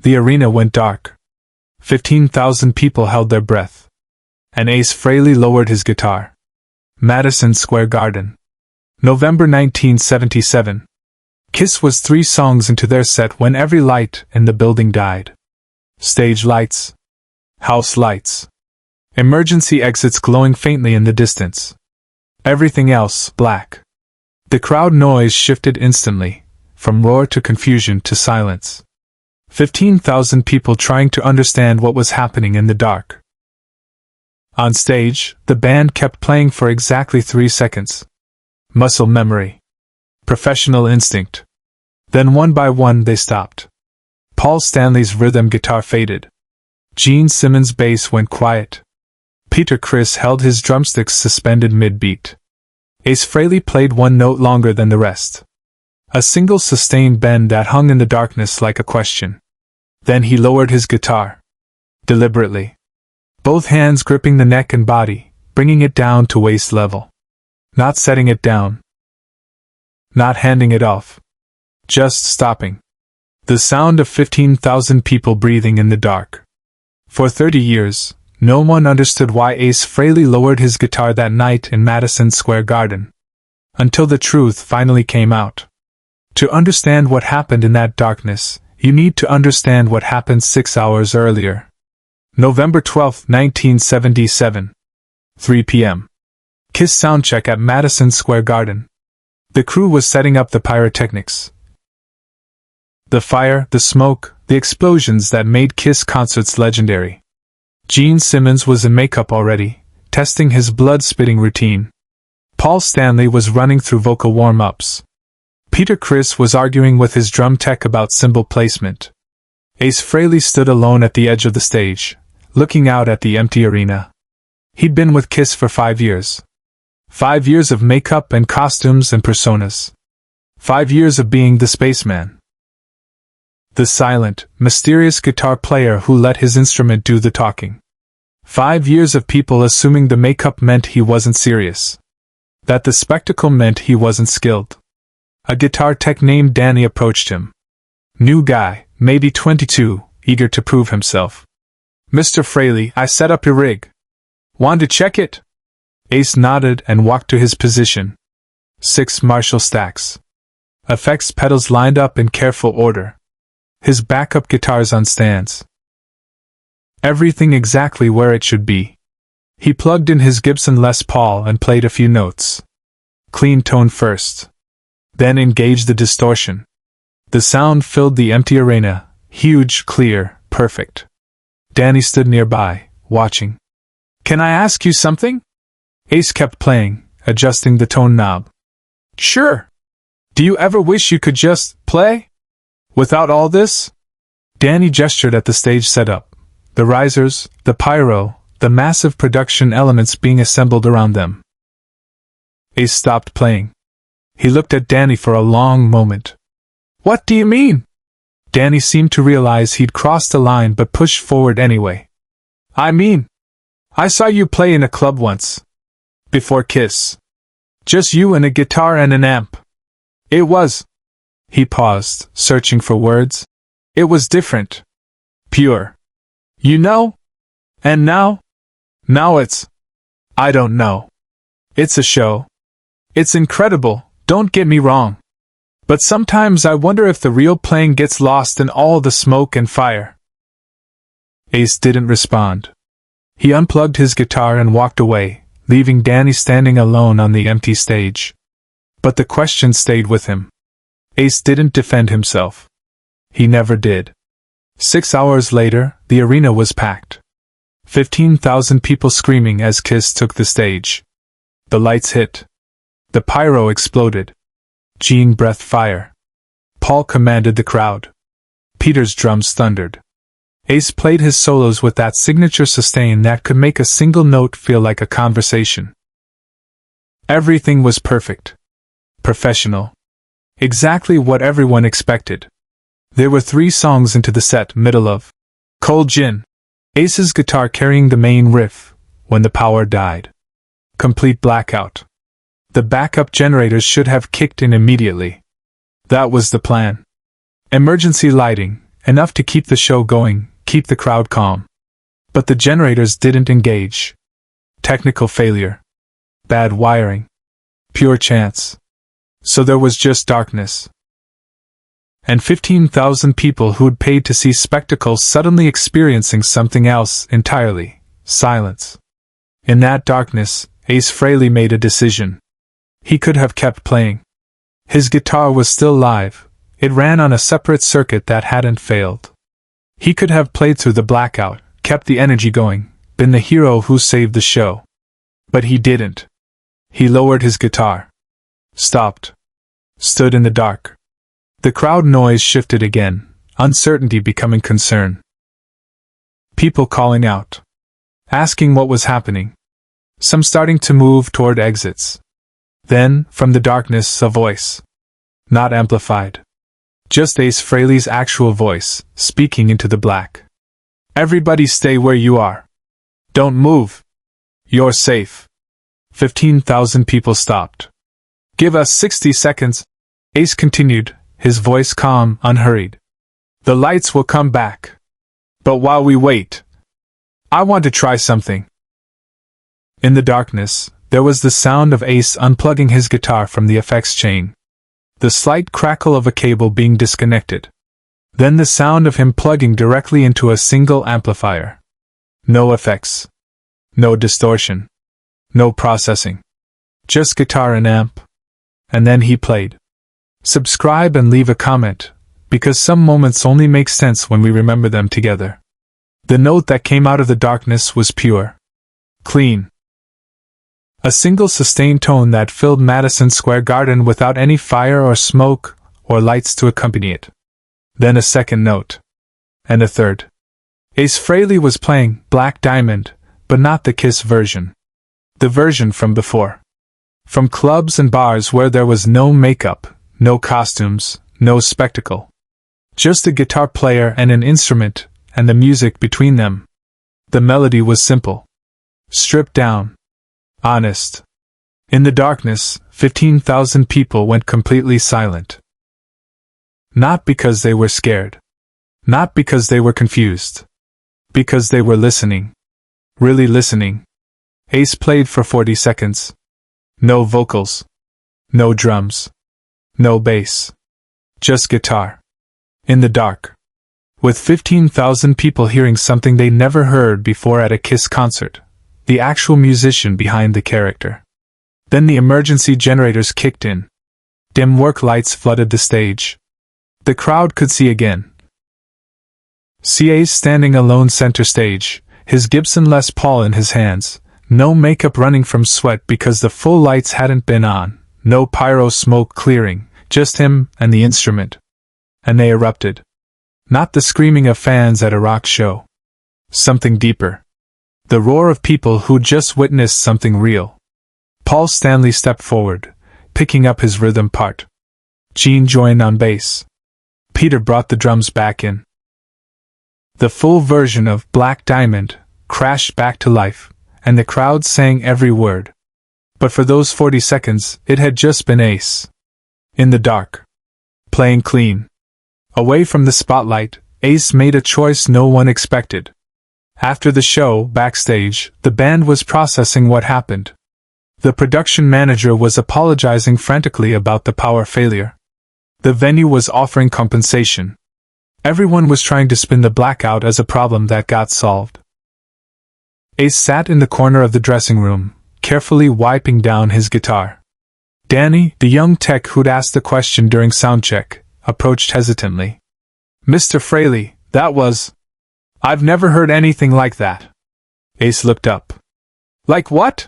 the arena went dark. 15,000 people held their breath. And Ace Frehley lowered his guitar. Madison Square Garden. November 1977. Kiss was 3 songs into their set when every light in the building died. Stage lights. House lights. Emergency exits glowing faintly in the distance. Everything else black. The crowd noise shifted instantly, from roar to confusion to silence. 15,000 people trying to understand what was happening in the dark. On stage, the band kept playing for exactly 3 seconds. Muscle memory. Professional instinct. Then one by one they stopped. Paul Stanley's rhythm guitar faded. Gene Simmons' bass went quiet. Peter Criss held his drumsticks suspended mid-beat. Ace Frehley played one note longer than the rest. A single sustained bend that hung in the darkness like a question. Then he lowered his guitar. Deliberately. Both hands gripping the neck and body, bringing it down to waist level. Not setting it down. Not handing it off. Just stopping. The sound of 15,000 people breathing in the dark. For 30 years, no one understood why Ace Frehley lowered his guitar that night in Madison Square Garden. Until the truth finally came out. To understand what happened in that darkness, you need to understand what happened 6 hours earlier. November 12, 1977. 3 p.m. Kiss soundcheck at Madison Square Garden. The crew was setting up the pyrotechnics. The fire, the smoke, the explosions that made Kiss concerts legendary. Gene Simmons was in makeup already, testing his blood-spitting routine. Paul Stanley was running through vocal warm-ups. Peter Criss was arguing with his drum tech about cymbal placement. Ace Frehley stood alone at the edge of the stage, looking out at the empty arena. He'd been with Kiss for 5 years. 5 years of makeup and costumes and personas. 5 years of being the spaceman. The silent, mysterious guitar player who let his instrument do the talking. 5 years of people assuming the makeup meant he wasn't serious. That the spectacle meant he wasn't skilled. A guitar tech named Danny approached him. New guy, maybe 22, eager to prove himself. "Mr. Frehley, I set up your rig. Want to check it?" Ace nodded and walked to his position. 6 Marshall stacks. Effects pedals lined up in careful order. His backup guitars on stands. Everything exactly where it should be. He plugged in his Gibson Les Paul and played a few notes. Clean tone first. Then engaged the distortion. The sound filled the empty arena, huge, clear, perfect. Danny stood nearby, watching. "Can I ask you something?" Ace kept playing, adjusting the tone knob. "Sure. Do you ever wish you could just play? Without all this?" Danny gestured at the stage setup. The risers, the pyro, the massive production elements being assembled around them. Ace stopped playing. He looked at Danny for a long moment. "What do you mean?" Danny seemed to realize he'd crossed a line but pushed forward anyway. "I mean, I saw you play in a club once. Before Kiss. Just you and a guitar and an amp. It was..." He paused, searching for words. "It was different. Pure. You know? And now? Now it's... I don't know. It's a show. It's incredible, don't get me wrong. But sometimes I wonder if the real playing gets lost in all the smoke and fire." Ace didn't respond. He unplugged his guitar and walked away, leaving Danny standing alone on the empty stage. But the question stayed with him. Ace didn't defend himself. He never did. 6 hours later, the arena was packed. 15,000 people screaming as Kiss took the stage. The lights hit. The pyro exploded. Gene breathed fire. Paul commanded the crowd. Peter's drums thundered. Ace played his solos with that signature sustain that could make a single note feel like a conversation. Everything was perfect. Professional. Exactly what everyone expected. There were 3 songs into the set, middle of Cold Gin. Ace's guitar carrying the main riff, when the power died. Complete blackout. The backup generators should have kicked in immediately. That was the plan. Emergency lighting, enough to keep the show going, keep the crowd calm. But the generators didn't engage. Technical failure. Bad wiring. Pure chance. So there was just darkness. And 15,000 people who'd paid to see spectacle suddenly experiencing something else entirely. Silence. In that darkness, Ace Frehley made a decision. He could have kept playing. His guitar was still live. It ran on a separate circuit that hadn't failed. He could have played through the blackout, kept the energy going, been the hero who saved the show. But he didn't. He lowered his guitar. Stopped. Stood in the dark. The crowd noise shifted again, uncertainty becoming concern. People calling out. Asking what was happening. Some starting to move toward exits. Then, from the darkness, a voice. Not amplified. Just Ace Frehley's actual voice, speaking into the black. Everybody stay where you are. Don't move. You're safe. 15,000 people stopped. Give us 60 seconds, Ace continued, his voice calm, unhurried. The lights will come back. But while we wait, I want to try something. In the darkness, there was the sound of Ace unplugging his guitar from the effects chain. The slight crackle of a cable being disconnected. Then the sound of him plugging directly into a single amplifier. No effects. No distortion. No processing. Just guitar and amp. And then he played. Subscribe and leave a comment, because some moments only make sense when we remember them together. The note that came out of the darkness was pure. Clean. A single sustained tone that filled Madison Square Garden without any fire or smoke or lights to accompany it. Then a second note. And a third. Ace Frehley was playing Black Diamond, but not the Kiss version. The version from before. From clubs and bars where there was no makeup, no costumes, no spectacle. Just a guitar player and an instrument, and the music between them. The melody was simple. Stripped down. Honest. In the darkness, 15,000 people went completely silent. Not because they were scared. Not because they were confused. Because they were listening. Really listening. Ace played for 40 seconds. No vocals. No drums. No bass. Just guitar. In the dark. With 15,000 people hearing something they never heard before at a Kiss concert. The actual musician behind the character. Then the emergency generators kicked in. Dim work lights flooded the stage. The crowd could see again. See Ace standing alone center stage, his Gibson Les Paul in his hands, no makeup running from sweat because the full lights hadn't been on, no pyro smoke clearing, just him and the instrument. And they erupted. Not the screaming of fans at a rock show. Something deeper. The roar of people who just witnessed something real. Paul Stanley stepped forward, picking up his rhythm part. Gene joined on bass. Peter brought the drums back in. The full version of Black Diamond crashed back to life, and the crowd sang every word. But for those 40 seconds, it had just been Ace. In the dark. Playing clean. Away from the spotlight, Ace made a choice no one expected. After the show, backstage, the band was processing what happened. The production manager was apologizing frantically about the power failure. The venue was offering compensation. Everyone was trying to spin the blackout as a problem that got solved. Ace sat in the corner of the dressing room, carefully wiping down his guitar. Danny, the young tech who'd asked the question during soundcheck, approached hesitantly. Mr. Frehley, that was... I've never heard anything like that. Ace looked up. Like what?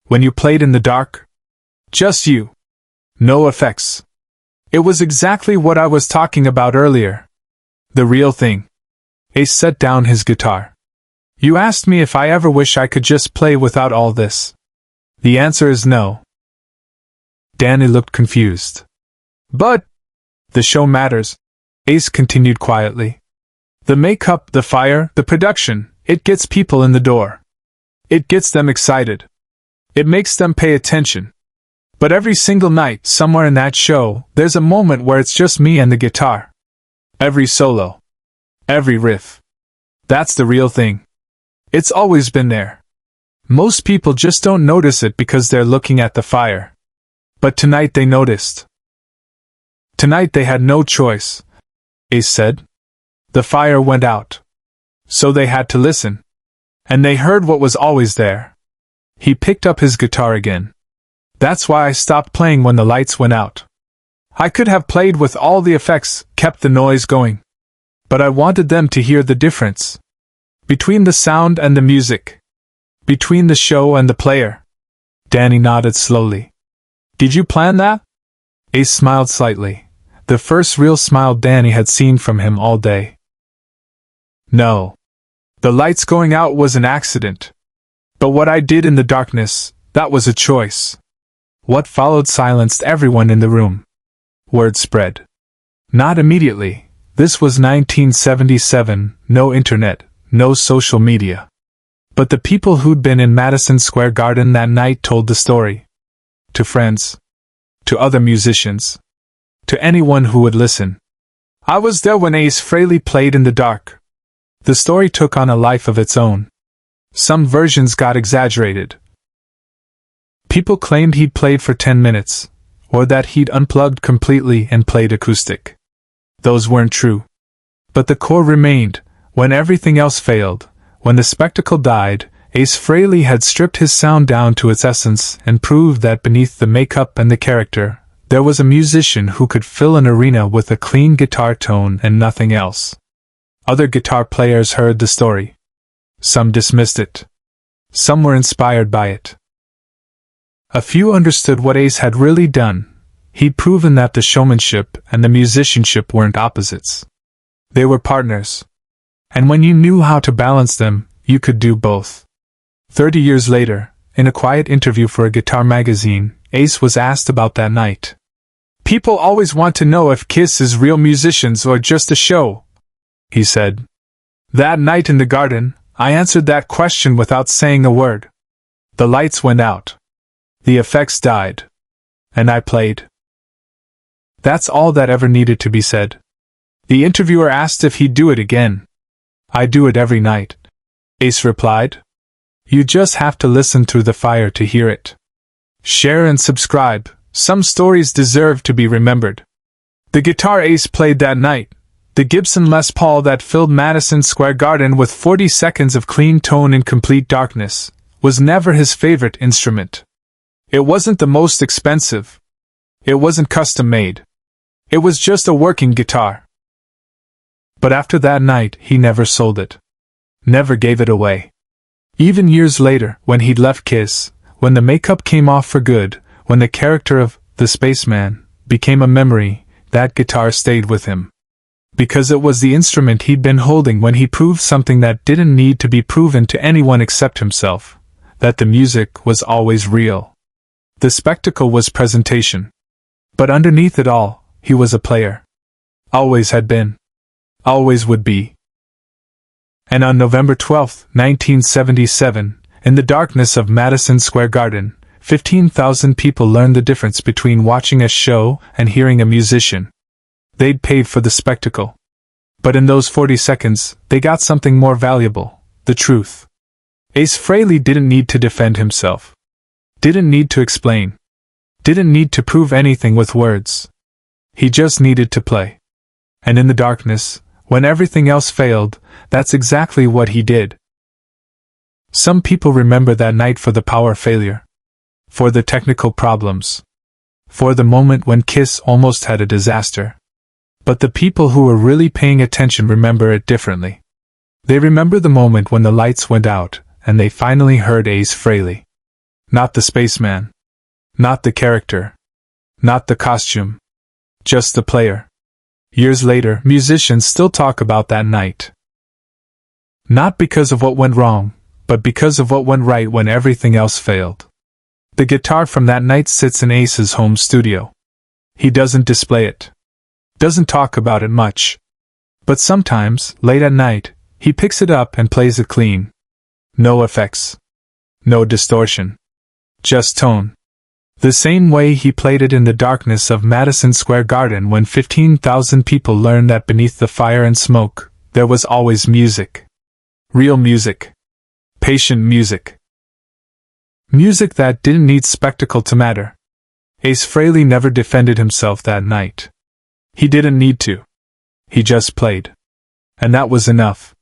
When you played in the dark? Just you. No effects. It was exactly what I was talking about earlier. The real thing. Ace set down his guitar. You asked me if I ever wish I could just play without all this. The answer is no. Danny looked confused. But... the show matters, Ace continued quietly. The makeup, the fire, the production, it gets people in the door. It gets them excited. It makes them pay attention. But every single night, somewhere in that show, there's a moment where it's just me and the guitar. Every solo. Every riff. That's the real thing. It's always been there. Most people just don't notice it because they're looking at the fire. But tonight they noticed. Tonight they had no choice, Ace said. The fire went out. So they had to listen. And they heard what was always there. He picked up his guitar again. That's why I stopped playing when the lights went out. I could have played with all the effects, kept the noise going. But I wanted them to hear the difference. Between the sound and the music. Between the show and the player. Danny nodded slowly. Did you plan that? Ace smiled slightly. The first real smile Danny had seen from him all day. No. The lights going out was an accident. But what I did in the darkness, that was a choice. What followed silenced everyone in the room. Word spread. Not immediately. This was 1977, no internet, no social media. But the people who'd been in Madison Square Garden that night told the story. To friends. To other musicians. To anyone who would listen. I was there when Ace Frehley played in the dark. The story took on a life of its own. Some versions got exaggerated. People claimed he'd played for 10 minutes, or that he'd unplugged completely and played acoustic. Those weren't true. But the core remained. When everything else failed, when the spectacle died, Ace Frehley had stripped his sound down to its essence and proved that beneath the makeup and the character, there was a musician who could fill an arena with a clean guitar tone and nothing else. Other guitar players heard the story. Some dismissed it. Some were inspired by it. A few understood what Ace had really done. He'd proven that the showmanship and the musicianship weren't opposites. They were partners. And when you knew how to balance them, you could do both. 30 years later, in a quiet interview for a guitar magazine, Ace was asked about that night. People always want to know if Kiss is real musicians or just a show, he said. That night in the garden, I answered that question without saying a word. The lights went out. The effects died. And I played. That's all that ever needed to be said. The interviewer asked if he'd do it again. I do it every night, Ace replied. You just have to listen through the fire to hear it. Share and subscribe. Some stories deserve to be remembered. The guitar Ace played that night, the Gibson Les Paul that filled Madison Square Garden with 40 seconds of clean tone in complete darkness, was never his favorite instrument. It wasn't the most expensive. It wasn't custom made. It was just a working guitar. But after that night, he never sold it. Never gave it away. Even years later, when he'd left Kiss, when the makeup came off for good, when the character of the Spaceman became a memory, that guitar stayed with him. Because it was the instrument he'd been holding when he proved something that didn't need to be proven to anyone except himself, that the music was always real. The spectacle was presentation. But underneath it all, he was a player. Always had been. Always would be. And on November 12, 1977, in the darkness of Madison Square Garden, 15,000 people learned the difference between watching a show and hearing a musician. They'd paid for the spectacle. But in those 40 seconds, they got something more valuable, the truth. Ace Frehley didn't need to defend himself. Didn't need to explain. Didn't need to prove anything with words. He just needed to play. And in the darkness, when everything else failed, that's exactly what he did. Some people remember that night for the power failure. For the technical problems. For the moment when Kiss almost had a disaster. But the people who were really paying attention remember it differently. They remember the moment when the lights went out, and they finally heard Ace Frehley. Not the Spaceman. Not the character. Not the costume. Just the player. Years later, musicians still talk about that night. Not because of what went wrong, but because of what went right when everything else failed. The guitar from that night sits in Ace's home studio. He doesn't display it. Doesn't talk about it much. But sometimes, late at night, he picks it up and plays it clean. No effects. No distortion. Just tone. The same way he played it in the darkness of Madison Square Garden when 15,000 people learned that beneath the fire and smoke, There was always music. Real music. Patient music. Music that didn't need spectacle to matter. Ace Frehley never defended himself that night. He didn't need to. He just played. And that was enough.